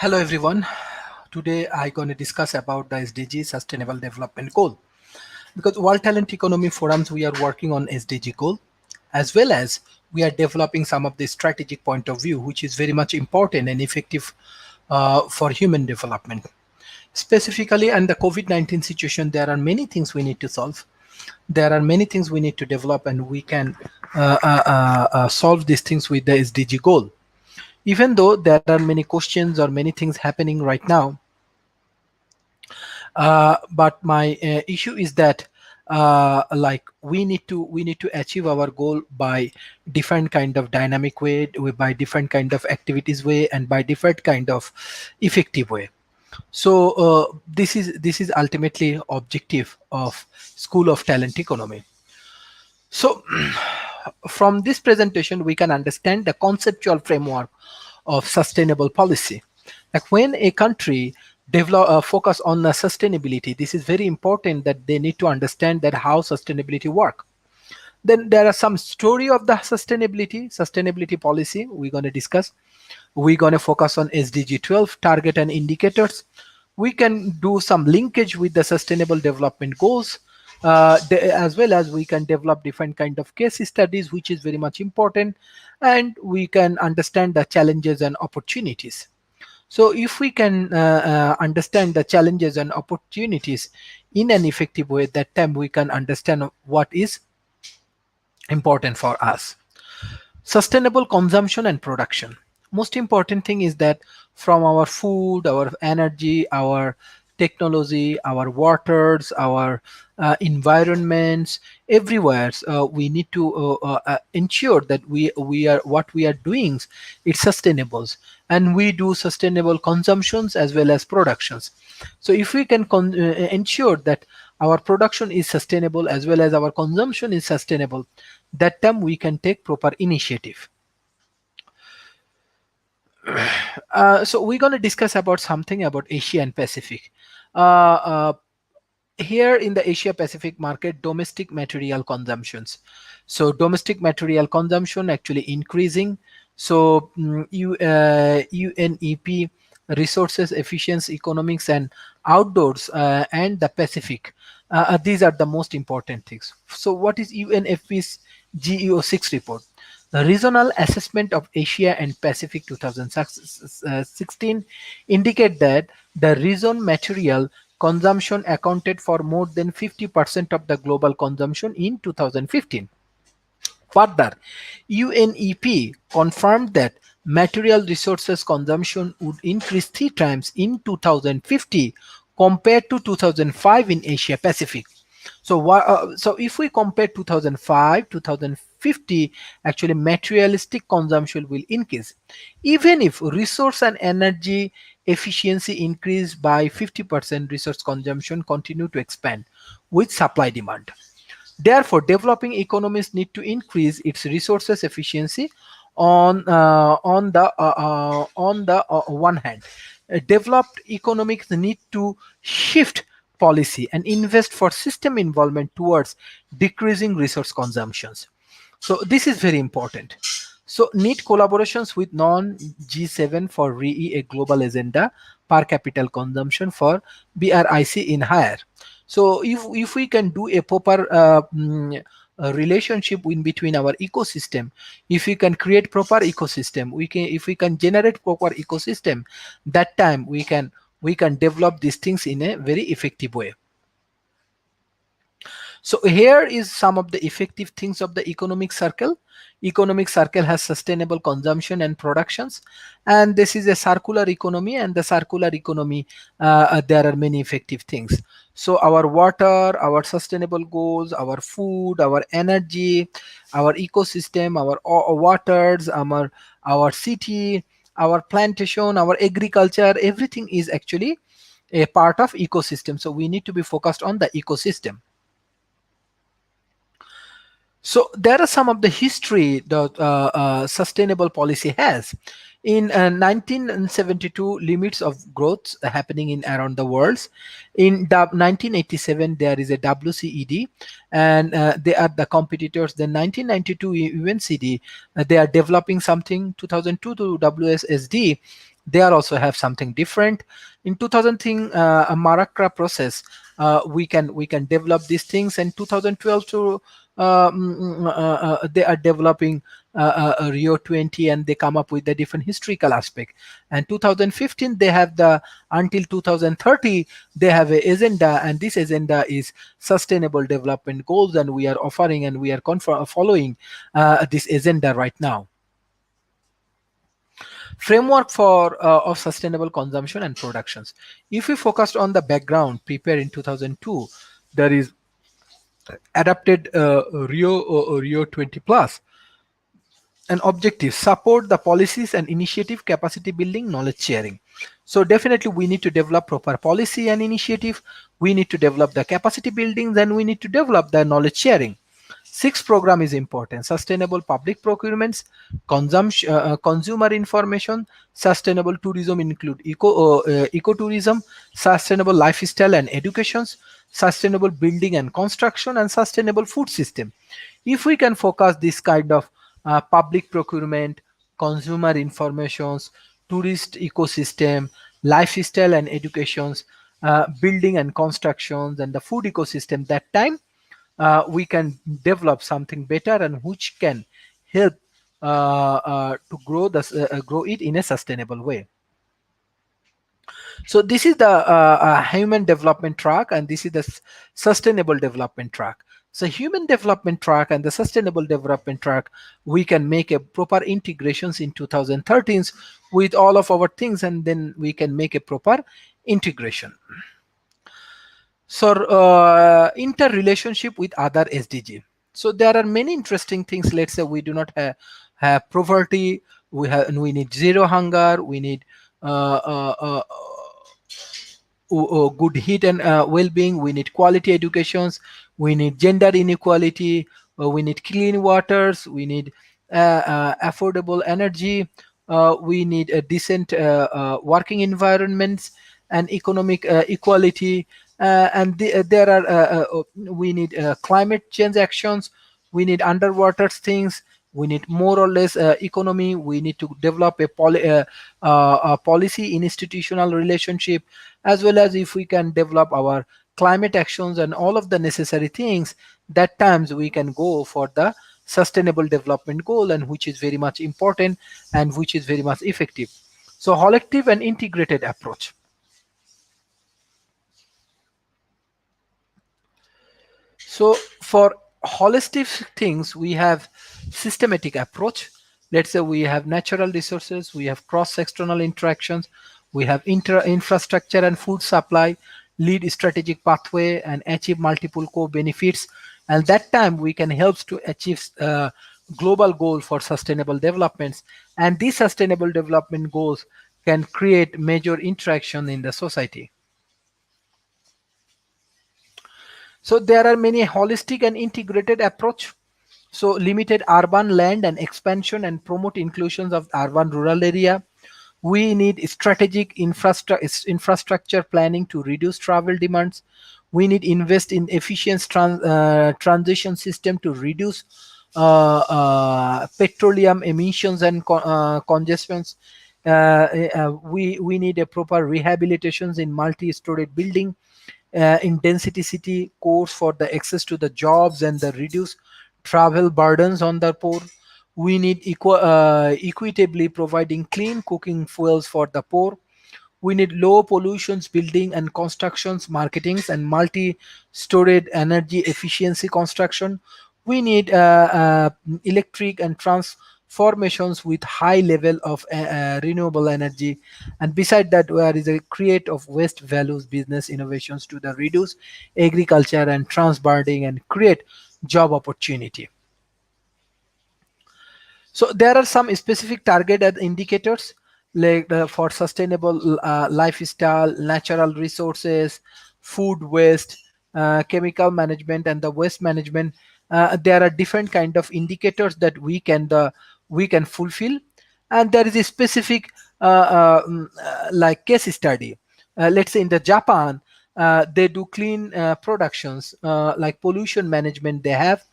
Hello everyone. Today I'm going to discuss about the SDG Sustainable Development Goal. Because World Talent Economy Forums we are working on SDG goal, as well as we are developing some of the strategic point of view which is very much important and effective for human development. Specifically in the COVID-19 situation, there are many things we need to solve. There are many things we need to develop, and we can solve these things with the SDG goal. Even though there are many questions or many things happening right now, but my issue is that like we need to achieve our goal by different kind of dynamic way, by different kind of activities way, and by different kind of effective way. So this is ultimately objective of School of Talent Economy. So from this presentation we can understand the conceptual framework of sustainable policy. Like when a country develop focus on the sustainability, this is very important that they need to understand that how sustainability work. Then there are some story of the sustainability policy we're going to discuss. We're going to focus on SDG 12 target and indicators. We can do some linkage with the sustainable development goals, as well as we can develop different kind of case studies, which is very much important, and we can understand the challenges and opportunities. So if we can understand the challenges and opportunities in an effective way, that time we can understand what is important for us. Sustainable consumption and production. Most important thing is that from our food, our energy, our technology, our waters, our environments, everywhere we need to ensure that we are what we are doing it's sustainable, and we do sustainable consumptions as well as productions. So if we can ensure that our production is sustainable as well as our consumption is sustainable, that time we can take proper initiative. So we're going to discuss about something about Asia and Pacific. Uh, Here in the Asia Pacific market, domestic material consumptions. So domestic material consumption actually increasing. So UNEP, resources efficiency economics and outdoors, and the Pacific, these are the most important things. So what is UNFP's GEO6 report? The Regional Assessment of Asia and Pacific 2016 indicate that the region material consumption accounted for more than 50% of the global consumption in 2015. Further, UNEP confirmed that material resources consumption would increase 3 times in 2050 compared to 2005 in Asia Pacific. So, so if we compare 2005, 2050, actually materialistic consumption will increase. Even if resource and energy efficiency increase by 50%, resource consumption continue to expand with supply demand. Therefore, developing economies need to increase its resources efficiency on the one hand. Developed economics need to shift policy and invest for system involvement towards decreasing resource consumptions. So this is very important. So need collaborations with non-G7 for a global agenda per capita consumption for BRIC in higher. So if we can do a proper relationship in between our ecosystem, if we can create proper ecosystem, if we can generate proper ecosystem, that time we can develop these things in a very effective way. So here is some of the effective things of the economic circle. Economic circle has sustainable consumption and productions, and this is a circular economy, and the circular economy, there are many effective things. So our water, our sustainable goals, our food, our energy, our ecosystem, our waters, our city, our plantation, our agriculture, everything is actually a part of ecosystem. So we need to be focused on the ecosystem. So there are some of the history that sustainable policy has. In 1972, limits of growth happening in around the world. In 1987, there is a WCED, and they are the competitors. Then 1992, UNCD, they are developing something. 2002 to WSSD, they are also have something different. In 2000 thing, a Marakra process, we can develop these things. And 2012 to they are developing a Rio 20, and they come up with a different historical aspect. And 2015 they have the until 2030 they have a agenda, and this agenda is sustainable development goals, and we are offering and we are following this agenda right now. Framework for of sustainable consumption and productions. If we focused on the background prepared in 2002, there is adapted Rio 20 plus. And objective: support the policies and initiative, capacity building, knowledge sharing. So definitely we need to develop proper policy and initiative, we need to develop the capacity building, then we need to develop the knowledge sharing. Sixth program is important: sustainable public procurements, consumption, consumer information, sustainable tourism include ecotourism, sustainable lifestyle and educations, sustainable building and construction, and sustainable food system. If we can focus this kind of public procurement, consumer informations, tourist ecosystem, lifestyle and educations, building and constructions, and the food ecosystem, that time we can develop something better and which can help to grow it in a sustainable way. So this is the human development track, and this is the sustainable development track. So human development track and the sustainable development track, we can make a proper integrations in 2013 with all of our things, and then we can make a proper integration. So interrelationship with other SDG. So there are many interesting things. Let's say we do not have poverty, we need zero hunger, we need good heat and well-being, we need quality educations, we need gender inequality, we need clean waters, we need affordable energy, we need a decent working environments and economic equality, there are we need climate change actions, we need underwater things, we need more or less economy, we need to develop a policy institutional relationship, as well as if we can develop our climate actions and all of the necessary things, that times we can go for the sustainable development goal, and which is very much important and which is very much effective. So holistic and integrated approach. So for holistic things, we have systematic approach. Let's say we have natural resources, we have cross-sectional interactions, we have infrastructure and food supply, lead strategic pathway and achieve multiple co-benefits. And that time we can help to achieve global goal for sustainable developments. And these sustainable development goals can create major interaction in the society. So there are many holistic and integrated approach. So limited urban land and expansion and promote inclusions of urban rural area. We need strategic infrastructure planning to reduce travel demands. We need invest in efficient transition system to reduce petroleum emissions and congestions. We need a proper rehabilitations in multi-story building, in density city course for the access to the jobs and the reduce travel burdens on the poor. We need equitably providing clean cooking fuels for the poor. We need low pollutions building and constructions, marketings and multi-storage energy efficiency construction. We need electric and transformations with high level of renewable energy. And beside that, there is a create of waste values business innovations to the reduce agriculture and transburning and create job opportunity. So there are some specific targeted indicators like for sustainable lifestyle, natural resources, food waste, chemical management, and the waste management. There are different kind of indicators that we can fulfill, and there is a specific like case study. Let's say in the Japan, they do clean productions like pollution management. They have,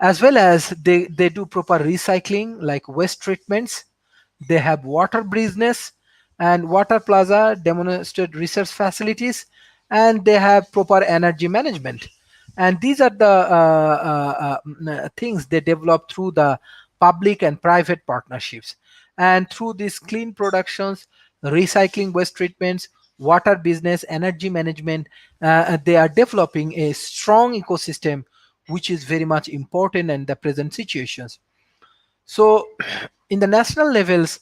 as well as they do proper recycling like waste treatments. They have water business, and water plaza demonstrated research facilities, and they have proper energy management. And these are the things they develop through the public and private partnerships. And through these clean productions, recycling, waste treatments, water business, energy management, they are developing a strong ecosystem, which is very much important in the present situations. So in the national levels,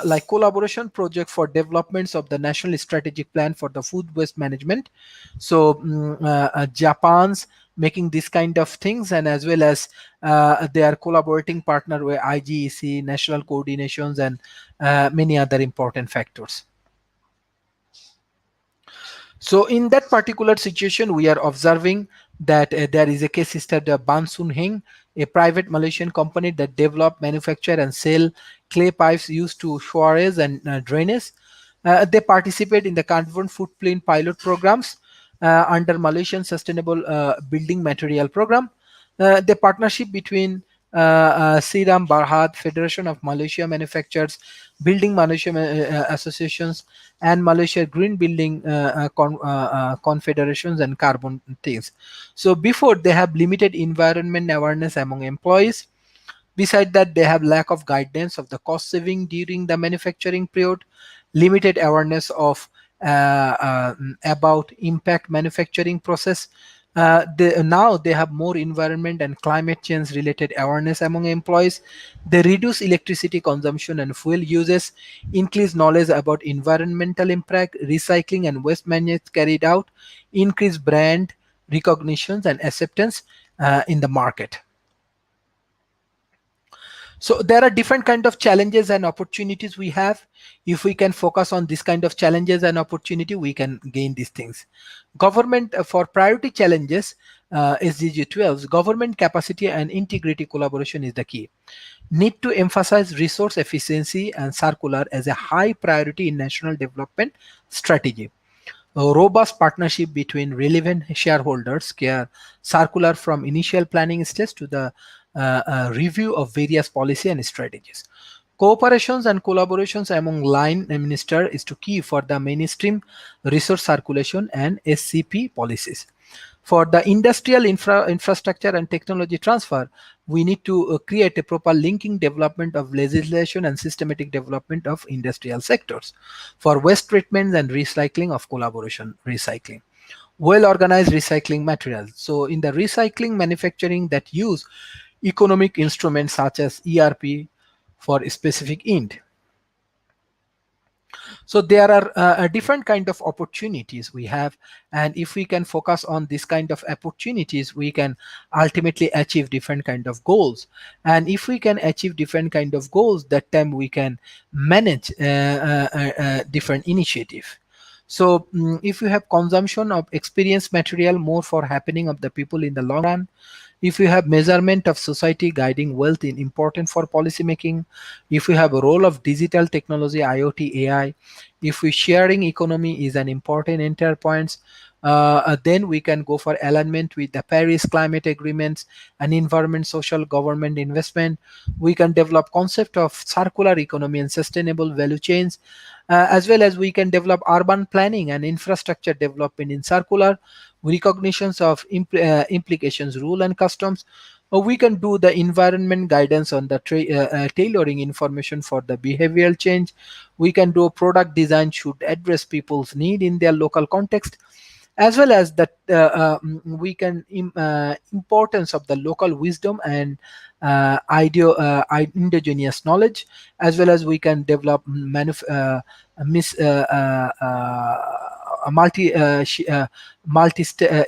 like collaboration project for developments of the national strategic plan for the food waste management. So Japan's making this kind of things, and as well as they are collaborating partner with IGEC, national coordinations, and many other important factors. So in that particular situation, we are observing that there is a case study of Bansun Heng, a private Malaysian company that develop, manufacture, and sell clay pipes used to showers and drainage. They participate in the carbon footprint pilot programs under Malaysian Sustainable Building Material Program. The partnership between Siram Berhad, Federation of Malaysia Manufacturers, Building Malaysia Associations, and Malaysia Green Building Confederations and carbon things. So before, they have limited environment awareness among employees. Beside that, they have lack of guidance of the cost saving during the manufacturing period, limited awareness of about impact manufacturing process. Now they have more environment and climate change related awareness among employees. They reduce electricity consumption and fuel uses, increase knowledge about environmental impact, recycling and waste management carried out, increase brand recognitions and acceptance in the market. So there are different kind of challenges and opportunities we have. If we can focus on this kind of challenges and opportunity, we can gain these things. Government for priority challenges, SDG 12, government capacity and integrity collaboration is the key. Need to emphasize resource efficiency and circular as a high priority in national development strategy. A robust partnership between relevant shareholders care circular from initial planning stage to the review of various policy and strategies. Cooperations and collaborations among line minister is to key for the mainstream resource circulation and SCP policies. For the industrial infrastructure and technology transfer, we need to create a proper linking development of legislation and systematic development of industrial sectors. For waste treatment and recycling of collaboration recycling. Well organized recycling materials. So in the recycling manufacturing that use economic instruments such as ERP for specific end. So there are different kind of opportunities we have, and if we can focus on this kind of opportunities, we can ultimately achieve different kind of goals. And if we can achieve different kind of goals, that time we can manage different initiative. So if you have consumption of experience material more for happening of the people in the long run, if you have measurement of society guiding wealth in important for policy making, if we have a role of digital technology, IoT, AI, if we sharing economy is an important enter points, then we can go for alignment with the Paris climate agreements and environment, social government investment. We can develop concept of circular economy and sustainable value chains, as well as we can develop urban planning and infrastructure development in circular recognitions of implications, rule and customs. We can do the environment guidance on the tailoring information for the behavioral change. We can do product design should address people's need in their local context, as well as that we can importance of the local wisdom and indigenous knowledge, as well as we can develop a multi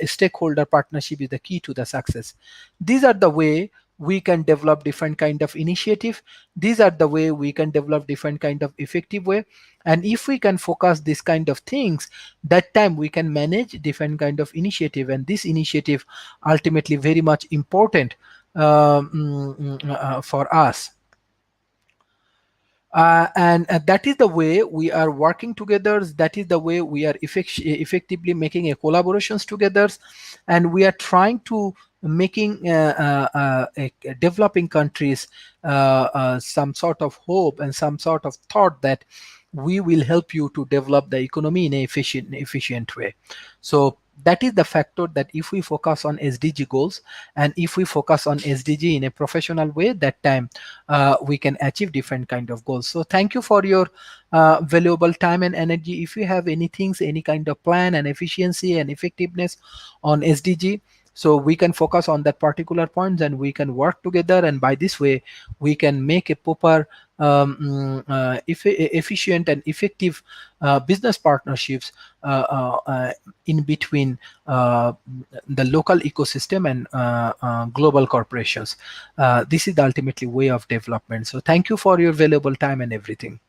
stakeholder partnership is the key to the success. These are the way we can develop different kind of initiative. These are the way we can develop different kind of effective way. And if we can focus this kind of things, that time we can manage different kind of initiative, and this initiative ultimately very much important for us. And that is the way we are working together. That is the way we are effectively making a collaborations together, and we are trying to making developing countries some sort of hope and some sort of thought that we will help you to develop the economy in a efficient way. So that is the factor, that if we focus on SDG goals and if we focus on SDG in a professional way, that time we can achieve different kind of goals. So thank you for your valuable time and energy. If you have any things, any kind of plan and efficiency and effectiveness on SDG, so we can focus on that particular points and we can work together, and by this way we can make a proper efficient and effective business partnerships in between the local ecosystem and global corporations. This is the ultimately way of development. So thank you for your valuable time and everything.